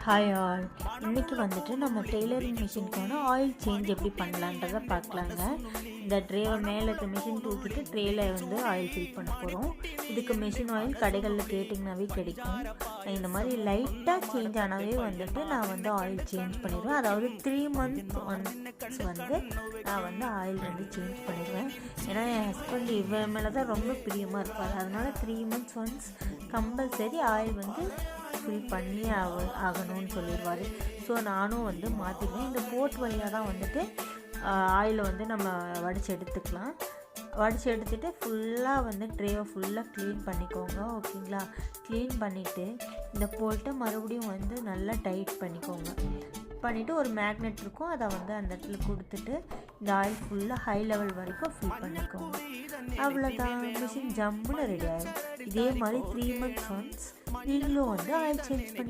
Hi all. இன்றைக்கி வந்துட்டு நம்ம டெய்லரிங் மிஷினுக்கான ஆயில் சேஞ்ச் எப்படி பண்ணலான்றதை பார்க்கலாங்க. இந்த ட்ரேவை மேலே இருக்க மிஷின் தூக்கிட்டு ட்ரேயில் வந்து ஆயில் ஃபில் பண்ண போகிறோம். இதுக்கு மிஷின் ஆயில் கடைகளில் கேட்டிங்கனாவே கிடைக்கும். இந்த மாதிரி லைட்டாக சேஞ்ச் ஆனாவே வந்துட்டு நான் வந்து ஆயில் சேஞ்ச் பண்ணிடுவேன். அதாவது 3 months ஒன்ஸ் வந்து நான் வந்து ஆயில் வந்து சேஞ்ச் பண்ணிடுவேன். ஏன்னா என் ஹஸ்பண்ட் இவன் மேலே தான் ரொம்ப பிரியமாக இருப்பார். அதனால் 3 months ஒன்ஸ் கம்பல்சரி ஆயில் வந்து ஃபில் பண்ணி ஆகணும்னு சொல்லிடுவார். ஸோ நானும் வந்து மாற்றிடுவேன். இந்த போர்ட் வழியாக தான் வந்துட்டு ஆயிலை வந்து நம்ம வடித்து எடுத்துக்கலாம். வடித்து எடுத்துகிட்டு ஃபுல்லாக வந்து ட்ரேவை ஃபுல்லாக க்ளீன் பண்ணிக்கோங்க. ஓகேங்களா? க்ளீன் பண்ணிவிட்டு இந்த போர்ட்டை மறுபடியும் வந்து நல்லா டைட் பண்ணிவிட்டு ஒரு மேக்னெட் இருக்கும், அதை வந்து அந்த இடத்துல கொடுத்துட்டு இந்த ஆயில் ஃபுல்லாக ஹை லெவல் வரைக்கும் ஃபில் பண்ணிக்கோங்க. அவ்வளோதான், மிஷின் ஜம்முன்னு ரெடி ஆகிடும். இதே மாதிரி 3 months ஒன்ஸ் நீங்களும் வந்து ஆயில் சேஞ்ச் பண்ணி